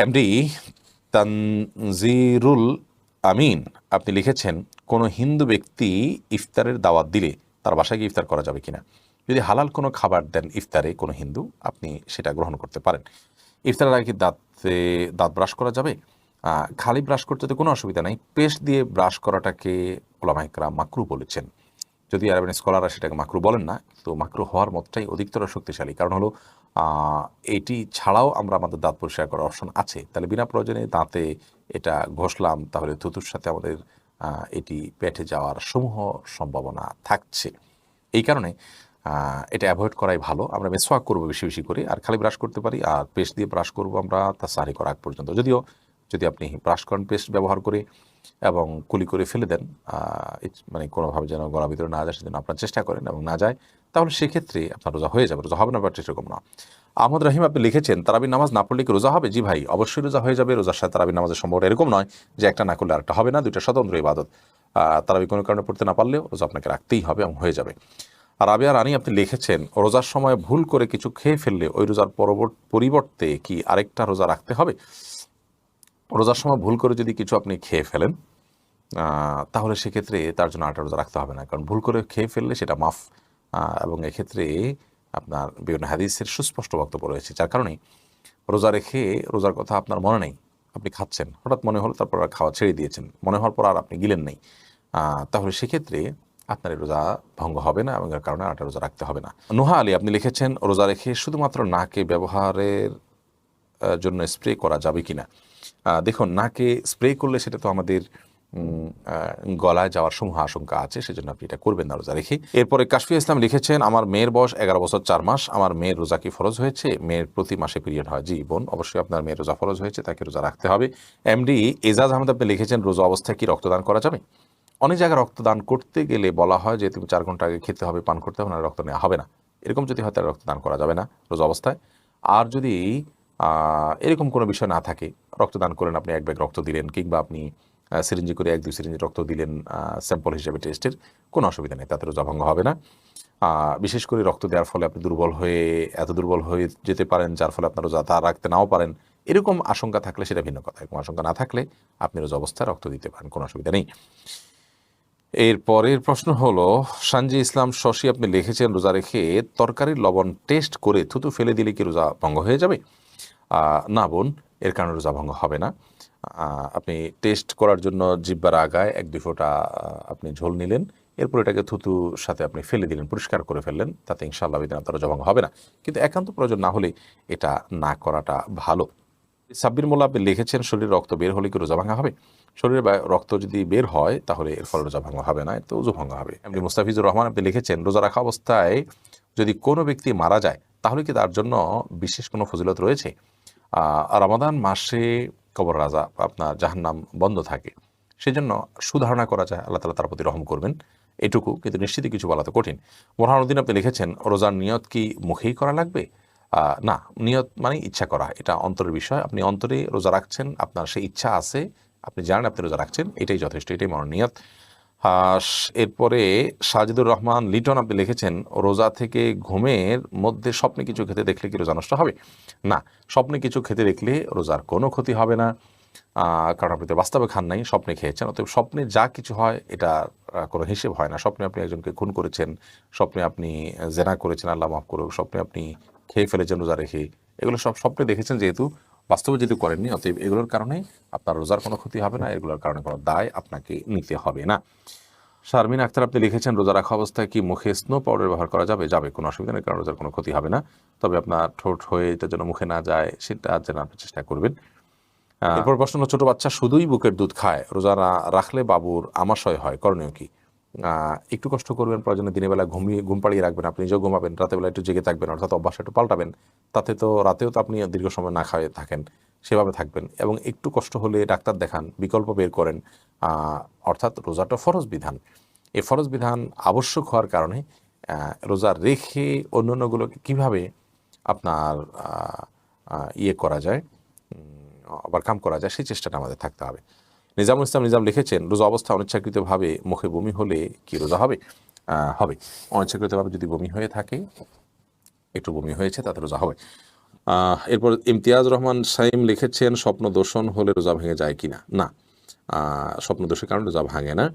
MD Tanzirul আমিন আপনি লিখেছেন, কোনো হিন্দু ব্যক্তি ইফতারের দাওয়াত দিলে তার বাসায় গিয়ে ইফতার করা যাবে কিনা? যদি হালাল কোনো খাবার দেন ইফতারে কোনো হিন্দু, আপনি সেটা গ্রহণ করতে পারেন। ইফতারের আগে কি দাঁত ব্রাশ করা যাবে? খালি ব্রাশ করতে তো কোনো অসুবিধা নাই, পেস্ট দিয়ে ব্রাশ করাটাকে ওলামায়ে কেরাম মাকরু বলেছেন। যদি আরবেন স্কলাররা সেটাকে মাকরু বলেন না, তো মাকরু হওয়ার মতটাই অধিকতর শক্তিশালী। কারণ হলো এটি ছাড়াও আমরা আমাদের দাঁত পরিষ্কার করার অপশন আছে। তাহলে বিনা প্রয়োজনে দাঁতে এটা ঘষলাম, তাহলে থুতুর সাথে আমাদের এটি পেটে যাওয়ার সমূহ সম্ভাবনা থাকছে। এই কারণে এটা অ্যাভয়েড করাই ভালো। আমরা মেসওয়াক করবো বেশি বেশি করে, আর খালি ব্রাশ করতে পারি, আর পেস্ট দিয়ে ব্রাশ করবো আমরা তার সারি করা আগ পর্যন্ত। যদিও যদি আপনি ব্রাশ করেন পেস্ট ব্যবহার করে এবং কুলি করে ফেলে দেন, মানে কোনোভাবে যেন গলার ভিতরে না যায় সেজন্য আপনার চেষ্টা করেন এবং না যায়, তাহলে সেক্ষেত্রে আপনার রোজা হয়ে যাবে। রোজা হবে না ব্যাপারটা সেরকম না। আহমদ রাহিম আপনি লিখেছেন, তারাবির নামাজ না পড়লে কি রোজা হবে? জি ভাই, অবশ্যই রোজা হয়ে যাবে। রোজার সাথে তারাবির নামাজের সম্পর্ক এরকম নয় যে একটা না করলে আরেকটা হবে না, দুইটা স্বতন্ত্র ইবাদত। তারাবি কোনো কারণে পড়তে না পারলেও রোজা আপনাকে রাখতেই হবে এবং হয়ে যাবে। আর রাবিয়া রানী আপনি লিখেছেন, রোজার সময় ভুল করে কিছু খেয়ে ফেললে ওই রোজার পরিবর্তে কি আরেকটা রোজা রাখতে হবে? রোজার সময় ভুল করে যদি কিছু আপনি খেয়ে ফেলেন, তাহলে সেক্ষেত্রে তার জন্য আরেকটা রোজা রাখতে হবে না, কারণ ভুল করে খেয়ে ফেললে সেটা মাফ। এবং এক্ষেত্রে আপনার বিভিন্ন হাদিসের সুস্পষ্ট বক্তব্য রয়েছে, যার কারণে রোজা রেখে রোজার কথা আপনার মনে নেই, আপনি খাচ্ছেন, হঠাৎ মনে হলো, তারপর আর খাওয়া ছেড়ে দিয়েছেন, মনে হওয়ার পর আর আপনি গিলেন নেই, তাহলে সেক্ষেত্রে আপনার এই রোজা ভঙ্গ হবে না এবং এর কারণে আরেকটা রোজা রাখতে হবে না। নুহা আলী আপনি লিখেছেন, রোজা রেখে শুধুমাত্র নাকে ব্যবহারের জন্য স্প্রে করা যাবে কিনা? দেখুন, নাকে স্প্রে করলে সেটা তো আমাদের গলায় যাওয়ার সমূহ আশঙ্কা আছে, সেজন্য আপনি এটা করবেন না রোজা রেখে। এরপরে কাশফি ইসলাম লিখেছেন, আমার মেয়ের বয়স 11 বছর 4 মাস, আমার মেয়ের রোজা কি ফরজ হয়েছে? মেয়ের প্রতি মাসে পিরিয়ড হয়। জি বোন, অবশ্যই আপনার মেয়ের রোজা ফরজ হয়েছে, তাকে রোজা রাখতে হবে। এমডি এজাজ আহমেদ আপনি লিখেছেন, রোজা অবস্থায় কি রক্তদান করা যাবে? অনেক জায়গায় রক্তদান করতে গেলে বলা হয় যে তুমি 4 ঘন্টা আগে খেতে হবে, পান করতে হবে, না রক্ত নেওয়া হবে না। এরকম যদি হয় তাহলে রক্তদান করা যাবে না রোজা অবস্থায়। আর যদি এরকম কোনো বিষয় না থাকে, রক্তদান করেন, আপনি 1 ব্যাগ রক্ত দিলেন, কিংবা আপনি সিরিঞ্জি করে 1-2 সিরিঞ্জি রক্ত দিলেন স্যাম্পল হিসেবে টেস্টের, কোনো অসুবিধা নেই, তাতে রোজা ভঙ্গ হবে না। বিশেষ করে রক্ত দেওয়ার ফলে আপনি এত দুর্বল হয়ে যেতে পারেন, যার ফলে আপনার রোজা তা রাখতে নাও পারেন। এরকম আশঙ্কা থাকলে সেটা ভিন্ন কথা। এরকম আশঙ্কা না থাকলে আপনি রোজা অবস্থায় রক্ত দিতে পারেন, কোনো অসুবিধা নেই। এর পরের প্রশ্ন হলো, সানজি ইসলাম শশী আপনি লিখেছেন, রোজা রেখে তরকারির লবণ টেস্ট করে থুতু ফেলে দিলে কি রোজা ভঙ্গ হয়ে যাবে? না বোন, এর কারণে রোজা ভঙ্গ হবে না। আপনি টেস্ট করার জন্য জিহ্বার আগায় 1-2 ফোঁটা আপনি ঝোল নিলেন, এরপর এটাকে থুতুর সাথে আপনি ফেলে দিলেন, পরিষ্কার করে ফেললেন, তাতে ইনশাআল্লাহ বিদিন আপনার রোজা ভঙ্গ হবে না। কিন্তু একান্ত প্রয়োজন না হলে এটা না করাটা ভালো। সাব্বির মোল্লা আপনি লিখেছেন, শরীরে রক্ত বের হলে কি রোজা ভাঙা হবে? শরীরে রক্ত যদি বের হয় তাহলে এর ফলে রোজা ভাঙা হবে না, এতে ওযু ভঙ্গ হবে। এমনি মুস্তাফিজুর রহমান আপনি লিখেছেন, রোজা রাখা অবস্থায় যদি কোনো ব্যক্তি মারা যায় তাহলে কি তার জন্য বিশেষ কোনো ফজিলত রয়েছে? রমাদান মাসে কবর রাজা আপনার জাহান্নাম বন্ধ থাকে, সেজন্য সুধারণা করা যায় আল্লাহ তাআলা তার প্রতি রহম করবেন, এটুকু। কিন্তু নিশ্চিত কিছু বলা তো কঠিন। বোরহানুদ্দিন আপনি লিখেছেন, রোজার নিয়ত কি মুখেই করা লাগবে? না, নিয়ত মানে ইচ্ছা করা, এটা অন্তরের বিষয়। আপনি অন্তরে রোজা রাখছেন, আপনার সেই ইচ্ছা আছে, আপনি জানেন আপনি রোজা রাখছেন, এটাই যথেষ্ট, এটাই মনোনিয়ত। এরপরে সাজিদুর রহমান লিটন আপনি লিখেছেন, রোজা থেকে ঘুমের মধ্যে স্বপ্নে কিছু খেতে দেখলে কি রোজা নষ্ট হবে? না, স্বপ্নে কিছু খেতে দেখলে রোজার কোনো ক্ষতি হবে না, কারণ আপনি তো বাস্তবে খান নাই, স্বপ্নে খেয়েছেন। অতএব স্বপ্নে যা কিছু হয় এটা কোনো হিসেব হয় না। স্বপ্নে আপনি একজনকে খুন করেছেন, স্বপ্নে আপনি জেনা করেছেন, আল্লাহ মাফ করুক, স্বপ্নে আপনি খেয়ে ফেলেছেন রোজা রেখে, এগুলো সব স্বপ্নে দেখেছেন, যেহেতু বাস্তবে যেহেতু করেননি, অতএব এগুলোর কারণে আপনার রোজার কোনো ক্ষতি হবে না, এগুলোর কারণে কোনো দায় আপনাকে নিতে হবে না। শারমিন আক্তার আপনি লিখেছেন, রোজা রাখা অবস্থায় কি মুখে স্নো পাউডার ব্যবহার করা যাবে? যাবে, কোনো অসুবিধা নেই, কারণ রোজার কোনো ক্ষতি হবে না। তবে আপনার ঠোঁট হয়ে এটা যেন মুখে না যায়, সেটা যেন আপনি চেষ্টা করবেন। এরপর প্রশ্ন হলো, ছোট বাচ্চা শুধুই বুকের দুধ খায়, রোজা রাখলে বাবুর আমাশয় হয়, করণীয় কি? একটু কষ্ট করবেন, প্রয়োজনে দিনের বেলা ঘুম পাড়িয়ে রাখবেন, আপনি নিজেও ঘুমাবেন, রাতের বেলা একটু জেগে থাকবেন, অর্থাৎ অভ্যাস একটু পাল্টাবেন, তাতে তো রাতেও তো আপনি দীর্ঘ সময় না খাওয়ায় থাকেন, সেভাবে থাকবেন। এবং একটু কষ্ট হলে ডাক্তার দেখান, বিকল্প বের করেন। অর্থাৎ রোজাটা ফরজ বিধান, এই ফরজ বিধান আবশ্যক হওয়ার কারণে রোজা রেখে অন্যান্যগুলোকে কীভাবে আপনার ইয়ে করা যায়, ওভারকাম করা যায়, সেই চেষ্টাটা আমাদের থাকতে হবে। নিজামুল ইসলাম নিজাম লিখেছেন, রোজা অবস্থা অনিচ্ছাকৃতভাবে মুখে বমি হলে কি রোজা হবে? হবে, অনিচ্ছাকৃতভাবে যদি বমি হয়ে থাকে, একটু বমি হয়েছে, তাতে রোজা হবে। এরপর ইমতিয়াজ রহমান সাইম লিখেছেন স্বপ্ন দর্শন হলে রোজা ভেঙে যায় কিনা। না, স্বপ্ন দোষের কারণে রোজা ভাঙে না।